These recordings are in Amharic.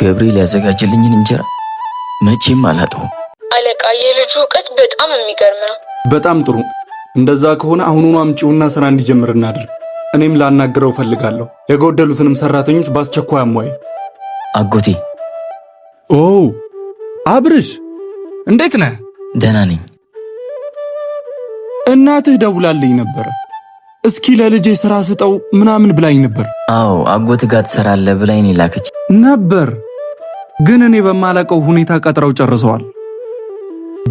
ገብርኤል ያዘጋጀልኝን እንጀራ መቼም አላጣውም። አለቃ የልጁ ዕውቀት በጣም የሚገርም ነው። በጣም ጥሩ። እንደዛ ከሆነ አሁኑኑ አምጪውና ስራ እንዲጀምር እናድርግ። እኔም ላናግረው ፈልጋለሁ። የጎደሉትንም ሰራተኞች በአስቸኳይ አሟይ። አጎቴ። ኦ አብርሽ እንዴት ነህ? ደህና ነኝ። እናትህ ደውላልኝ ነበር። እስኪ ለልጄ ስራ ስጠው ምናምን ብላኝ ነበር። አዎ አጎትህ ጋር ትሰራለህ ብላኝ ላከች ነበር። ግን እኔ በማላቀው ሁኔታ ቀጥረው ጨርሰዋል።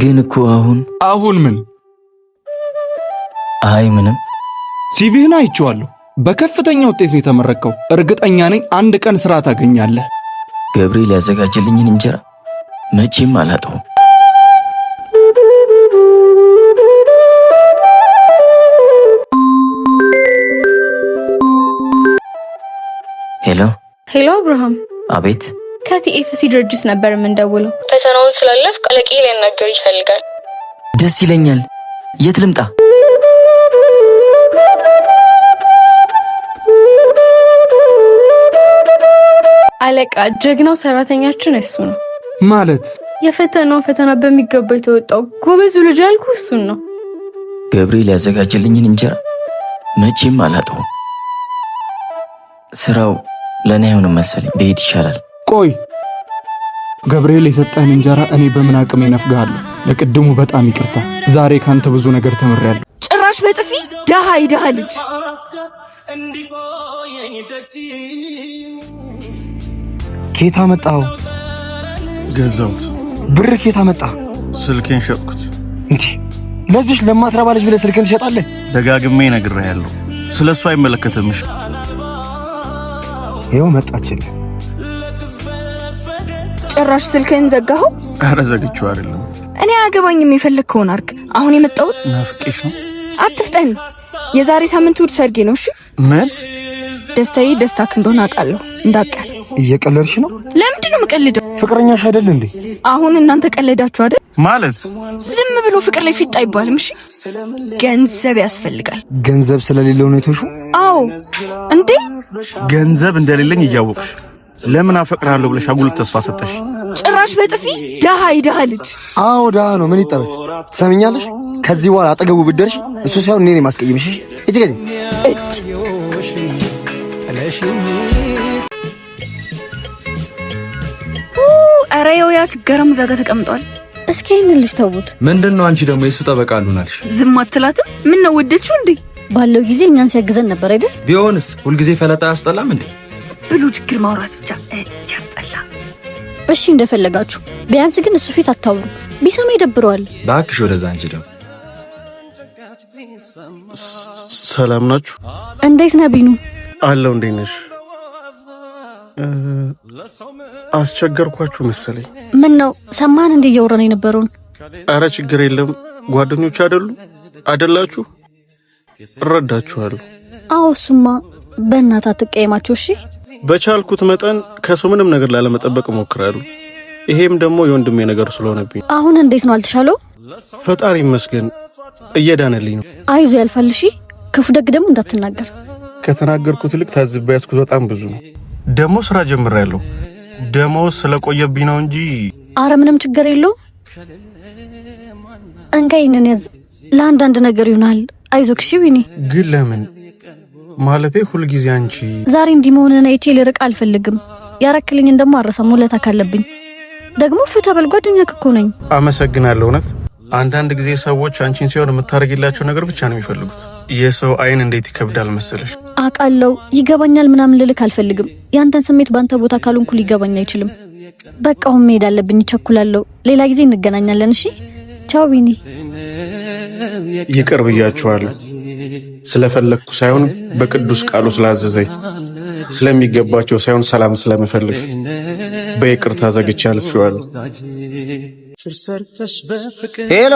ግን እኮ አሁን ምን? አይ ምንም። ሲቪህን አይቼዋለሁ። በከፍተኛ ውጤት ነው የተመረቀው። እርግጠኛ ነኝ አንድ ቀን ስራ ታገኛለህ። ገብርኤል ያዘጋጀልኝን እንጀራ መቼም አላጣውም። ሄሎ አብርሃም። አቤት። ከቲኤፍሲ ድርጅት ነበር የምንደውለው። ፈተናውን ስላለፍ ቀለቄ ሊያናገር ይፈልጋል። ደስ ይለኛል። የት ልምጣ? አለቃ ጀግናው ሰራተኛችን እሱ ነው። ማለት የፈተናው ፈተና በሚገባ የተወጣው ጎበዙ ልጅ ያልኩ እሱን ነው። ገብርኤል ያዘጋጀልኝን እንጀራ መቼም አላጣውም። ስራው ለኔ አይሆንም መሰለኝ። ብሄድ ይሻላል። ቆይ ገብርኤል የሰጠህን እንጀራ እኔ በምን አቅም እነፍግሃለሁ? ለቅድሙ በጣም ይቅርታ። ዛሬ ካንተ ብዙ ነገር ተምሬያለሁ። ጭራሽ በጥፊ ደሃ ይደሃ ልጅ። ኬታ መጣው? ገዛሁት። ብር ኬታ መጣ? ስልኬን ሸጥኩት። እንዴ ለዚህ ለማትረባ ልጅ ብለህ ስልኬን ትሸጣለህ? ደጋግሜ ነግሬሃለሁ። ስለሱ አይመለከትምሽ። ይኸው መጣችልህ። ጭራሽ ስልክህን ዘጋኸው? ኧረ ዘግቼው አይደለም። እኔ አያገባኝም። የፈለግከውን አድርግ። አሁን የመጣሁት ናፍቄሽ ነው። አትፍጠን። የዛሬ ሳምንት እሑድ ሰርጌ ነው። እሺ ምን? ደስታዬ ደስታክ እንደሆነ አውቃለሁ። እንዳትቀር። እየቀለድሽ ነው? ለምንድን ነው የምቀልደው? ፍቅረኛሽ አይደል እንዴ? አሁን እናንተ ቀለዳችሁ አይደል? ማለት ዝም ብሎ ፍቅር ላይ ፊት አይባልም። እሺ ገንዘብ ያስፈልጋል። ገንዘብ ስለሌለው ነው የተውሽው? አዎ። እንዴ ገንዘብ እንደሌለኝ እያወቅሽ ለምን አፈቅርሃለሁ ብለሽ አጉል ተስፋ ሰጠሽ? ጭራሽ በጥፊ ደሃ ይደሃ ልጅ። አዎ ደሃ ነው። ምን ይጠበስ? ትሰምኛለሽ? ከዚህ በኋላ አጠገቡ ብትደርሺ እሱ ሳይሆን እኔ ነኝ ማስቀየምሽ። እጅ ኧረ የውያ ችግርም እዛ ጋር ተቀምጧል። እስኪ ይህንን ልጅ ተውት። ምንድነው አንቺ ደግሞ የሱ ጠበቃ አሉናልሽ? ዝም አትላትም? ምን ነው ወደድሽው እንዴ? ባለው ጊዜ እኛን ሲያግዘን ነበር አይደል? ቢሆንስ ሁልጊዜ ፈለጣ ያስጠላም እንዴ? ዝም ብሎ ችግር ማውራት ብቻ ሲያስጠላ። እሺ እንደፈለጋችሁ። ቢያንስ ግን እሱ ፊት አታውሩ። ቢሰማ ይደብረዋል። ባክሽ ወደዛ አንቺ ደግሞ። ሰላም ናችሁ? እንዴት ነህ ቢኑ? አለው። እንዴት ነሽ? አስቸገርኳችሁ መሰለኝ። ምን ነው ሰማን እንዴ እያወራን የነበረውን? አረ ችግር የለም። ጓደኞች አይደላችሁ? እረዳችኋለሁ። አዎ እሱማ በእናትህ አትቀየማቸው እሺ። በቻልኩት መጠን ከሰው ምንም ነገር ላለመጠበቅ እሞክራለሁ። ይሄም ደግሞ የወንድሜ ነገር ስለሆነብኝ። አሁን እንዴት ነው? አልተሻለው? ፈጣሪ ይመስገን እየዳነልኝ ነው። አይዞ ያልፋል እሺ። ክፉ ደግ ደግሞ እንዳትናገር። ከተናገርኩት ልክ ታዝቤ ያስኩት በጣም ብዙ ነው። ደግሞ ስራ ጀምሬያለሁ። ደሞዝ ስለቆየብኝ ነው እንጂ። አረ ምንም ችግር የለውም። እንካይነን ያዝ። ለአንዳንድ ነገር ይሆናል። አይዞክ እሺ ቢኒ። ግን ለምን ማለቴ ሁልጊዜ አንቺ ዛሬ እንዲህ መሆንህን አይቼ ልርቅ አልፈልግም። ያረክልኝን ደግሞ አረሳም። ውለታ ካለብኝ ደግሞ ፍታ በል። ጓደኛክ እኮ ነኝ። አመሰግናለሁ። እውነት አንዳንድ ጊዜ ሰዎች አንቺን ሲሆን የምታረጊላቸው ነገር ብቻ ነው የሚፈልጉት። የሰው አይን እንዴት ይከብዳል መሰለሽ። አውቃለሁ፣ ይገባኛል። ምናምን ልልክ አልፈልግም። ያንተን ስሜት ባንተ ቦታ ካልሆንኩ ሊገባኝ አይችልም። በቃ አሁን መሄድ አለብኝ። እቸኩላለሁ። ሌላ ጊዜ እንገናኛለን እሺ። ቻው ቢኒ። ይቅር ብያችኋለሁ። ስለፈለግኩ ሳይሆን በቅዱስ ቃሉ ስላዘዘኝ፣ ስለሚገባቸው ሳይሆን ሰላም ስለምፈልግ በይቅርታ ዘግቼ አልፌዋለሁ። ሄሎ፣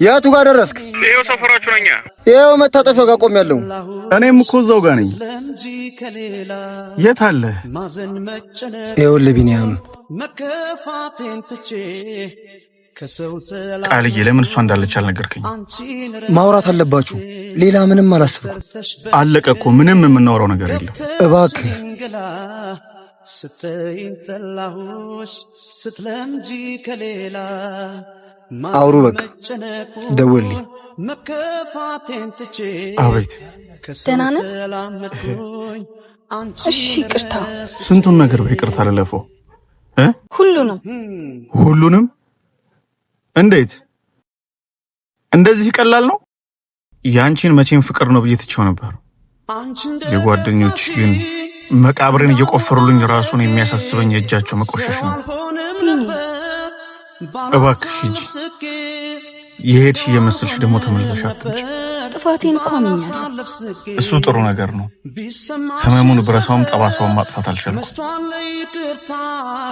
የቱ ጋር ደረስክ? ይኸው ሰፈራችሁ ነኝ። ይኸው መታጠፊያው ጋር ቆሜያለሁ። እኔም እኮ እዛው ጋር ነኝ። የት አለ? ይኸውልህ ቢኒያም፣ ቃልዬ ለምን እሷ እንዳለች አልነገርከኝ? ማውራት አለባችሁ። ሌላ ምንም አላስብኩም። አለቀ እኮ ምንም የምናወራው ነገር የለም። እባክህ አውሩ በቃ ደውልልኝ። አቤት። ደህና ነህ? እሺ ይቅርታ። ስንቱን ነገር በይቅርታ ልለፈው? ሁሉንም? እንዴት እንደዚህ ቀላል ነው? ያንቺን መቼም ፍቅር ነው ብዬ ትቼው ነበር። የጓደኞች ግን መቃብርን እየቆፈሩልኝ ራሱን የሚያሳስበኝ የእጃቸው መቆሸሽ ነው። እባክሽ ሂጂ። የሄድሽ እየመሰልሽ ደግሞ ተመልሰሽ አትምጪ። ጥፋቴን እኮ አምኛለሁ። እሱ ጥሩ ነገር ነው። ህመሙን ብረሳውም ጠባሳውን ማጥፋት አልቻልኩም።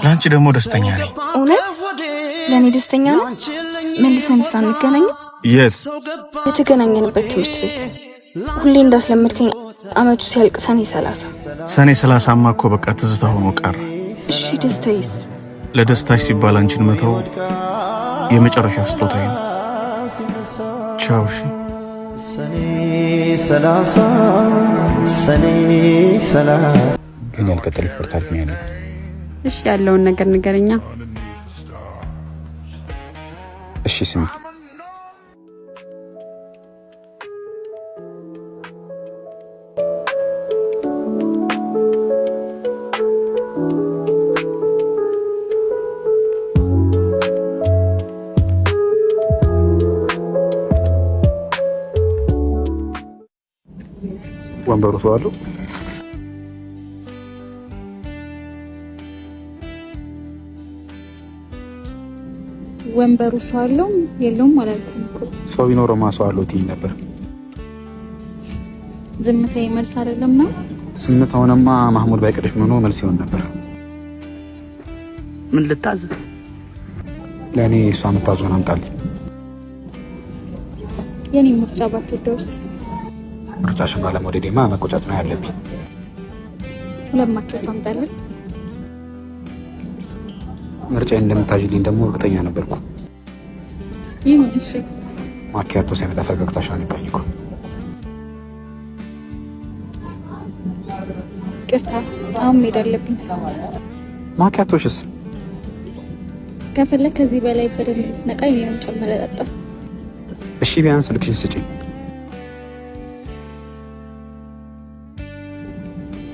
ለአንቺ ደግሞ ደስተኛ ነኝ። እውነት? ለእኔ ደስተኛ ነው? መልሰን ሳንገናኝ? የት? የተገናኘንበት ትምህርት ቤት። ሁሌ እንዳስለመድከኝ አመቱ ሲያልቅ ሰኔ 30። ሰኔ 30ማ እኮ በቃ ትዝታ ሆኖ ቀረ። እሺ ደስታዬስ? ለደስታሽ ሲባል አንቺን መተው የመጨረሻ ስጦታዬ ነው። ቻው። እሺ ሰኔ 30 ግን ያልቀጠለ ፍርታት ነው ያለው። እሺ ያለውን ነገር ንገረኛ። እሺ ስሚ፣ ወንበሩ ሰው አለው? ወንበሩ ሰው አለው የለውም አላልኩም እኮ። ሰው ይኖረማ ሰው አለው ትይኝ ነበር። ዝምታዬ መልስ አይደለም ነው? ዝምታውንማ ማህሙድ ባይቀርሽ ምን ነው መልስ ይሆን ነበር። ምን ልታዝ? ለኔ እሷ የምታዝሆን አምጣልኝ። የኔ ምርጫ ባትወደውስ? ምርጫሽን ባለመውደዴማ መቆጨት ነው ያለብኝ። ለማከፍ አምጣልኝ። ምርጫዬን እንደምታጅልኝ ደግሞ እርግጠኛ ነበርኩ። ይሁን እሺ። ማኪያቶ ሲመጣ ፈገግታሽ አነቃኝ እኮ። ቅርታ፣ አሁን መሄድ አለብኝ። ማኪያቶሽስ? ከፈለክ ከዚህ በላይ በደንብ ልትነቃኝ ነው ጨምረ ጠጣ። እሺ ቢያንስ ልክሽን ስጪኝ።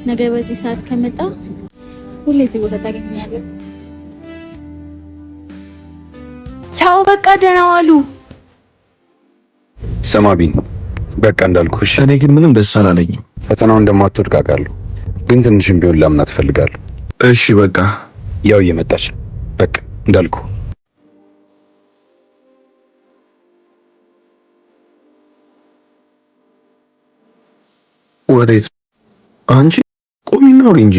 ነገ በዚህ ሰዓት ከመጣ ሁሌ እዚህ ቦታ ታገኛለህ። ቻው፣ በቃ ደህና ዋሉ። ሰማቢን በቃ እንዳልኩሽ። እኔ ግን ምንም ደስ አላለኝም። ፈተናውን እንደማትወድቅ አውቃለሁ፣ ግን ትንሽም ቢሆን ላምናት እፈልጋለሁ። እሺ በቃ ያው እየመጣች በቃ እንዳልኩ። ወዴት? አንቺ ቆሚና አውሪ እንጂ።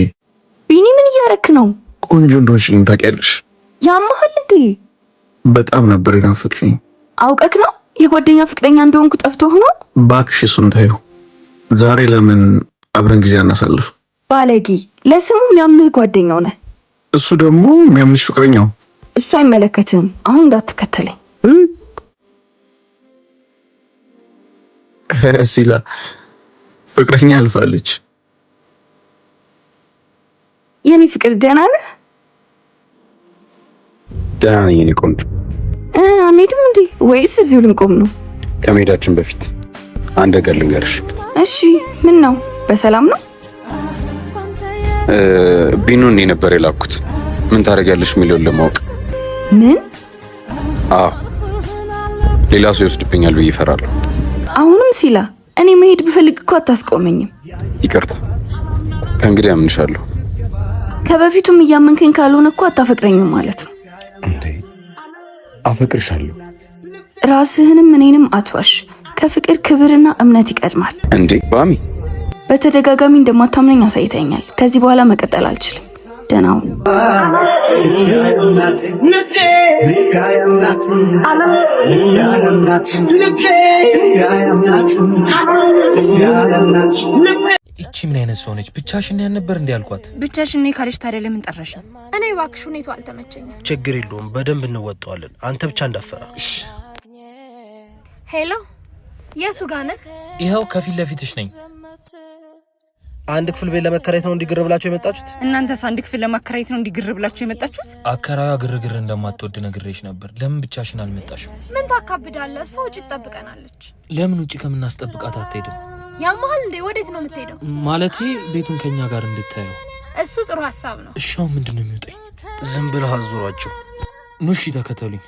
ቢኒ ምን እያረክ ነው? ቆንጆ እንደሆንሽኝ ታውቂያለሽ። ያማሃል እንዴ? በጣም ነበር የናፈቅሽኝ። አውቀክ ነው የጓደኛ ፍቅረኛ እንደሆንኩ ጠፍቶ ሆኖ? ባክሽ እሱን ታዩ። ዛሬ ለምን አብረን ጊዜ አናሳልፍ? ባለጌ፣ ለስሙ የሚያምንህ ጓደኛው ነህ። እሱ ደግሞ የሚያምንሽ ፍቅረኛው። እሱ አይመለከትም። አሁን እንዳትከተለኝ ሲላ ፍቅረኛ አልፋለች። የኔ ፍቅር ደህና ነህ? ደህና ነኝ የኔ ቆንጆ። አንሄድም እንዴ ወይስ እዚሁ ልንቆም ነው? ከመሄዳችን በፊት አንድ ነገር ልንገርሽ። እሺ ምን ነው? በሰላም ነው? ቢኑን እኔ ነበር የላኩት። ምን ታደርጊያለሽ የሚለውን ለማወቅ። ምን? አዎ ሌላ ሰው ይወስድብኛል ብዬ እፈራለሁ። አሁንም ሲላ፣ እኔ መሄድ ብፈልግ እኮ አታስቆመኝም። ይቅርታ፣ ከእንግዲህ አምንሻለሁ። ከበፊቱም እያመንከኝ ካልሆነ እኮ አታፈቅረኝም ማለት ነው። እንዴ አፈቅርሻለሁ። ራስህንም እኔንም አትዋሽ። ከፍቅር ክብርና እምነት ይቀድማል። እንዴ ባሚ፣ በተደጋጋሚ እንደማታምነኝ አሳይተኛል። ከዚህ በኋላ መቀጠል አልችልም። ደህና ሁን። እቺ ምን አይነት ሰው ነች? ብቻሽን ያን ነበር እንዴ ያልኳት? ብቻሽን ነው ካለሽ ታዲያ ለምን ጠራሽ? እኔ እባክሽ ሁኔታው አልተመቸኝም። ችግር የለውም፣ በደንብ እንወጣዋለን። አንተ ብቻ እንዳፈራ። ሄሎ፣ የቱ ጋር ነህ? ይኸው ከፊት ለፊትሽ ነኝ። አንድ ክፍል ቤት ለመከራየት ነው እንዲግር ብላችሁ የመጣችሁት? እናንተስ አንድ ክፍል ለማከራየት ነው እንዲግር ብላችሁ የመጣችሁት? አከራዩ ግርግር እንደማትወድ ነግሬሽ ነበር። ለምን ብቻሽን አልመጣሽም? ምን ታካብዳለህ? እሱ ውጭ ትጠብቀናለች። ለምን ውጭ ከምናስጠብቃት አትሄድም? ያማል እንዴ? ወዴት ነው የምትሄደው? ማለቴ ቤቱን ከኛ ጋር እንድታየው። እሱ ጥሩ ሐሳብ ነው። እሻው ምንድነው የሚወጣኝ? ዝም ብለህ አዙሯቸው። ሙሺ ተከተሉኝ።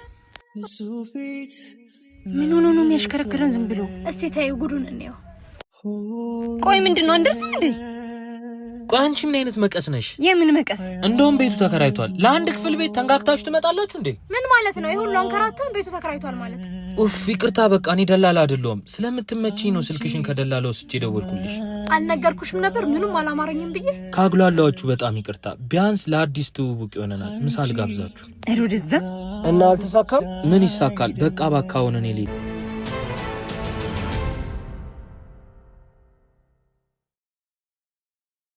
ምን ሆኖ ነው የሚያሽከረክረን? ዝም ብሎ እስቲ ታዩ ጉዱን እንየው። ቆይ ምንድነው አንደርስም እንዴ? ቆይ አንቺ ምን አይነት መቀስ ነሽ? የምን መቀስ? እንደውም ቤቱ ተከራይቷል። ለአንድ ክፍል ቤት ተንጋግታችሁ ትመጣላችሁ እንዴ? ምን ማለት ነው? ይሁን አንከራተን ቤቱ ተከራይቷል ማለት? ኡፍ ይቅርታ፣ በቃ እኔ ደላላ አይደለሁም። ስለምትመጪኝ ነው ስልክሽን ከደላላው ወስጄ ደወልኩልሽ። አልነገርኩሽም ነበር? ምንም አላማረኝም ብዬ። ካግሏላችሁ በጣም ይቅርታ። ቢያንስ ለአዲስ ትውውቅ ይሆነናል። ምሳል ጋብዛችሁ ሩድዛ እና አልተሳካም። ምን ይሳካል? በቃ ባካውን እኔ ልሂድ።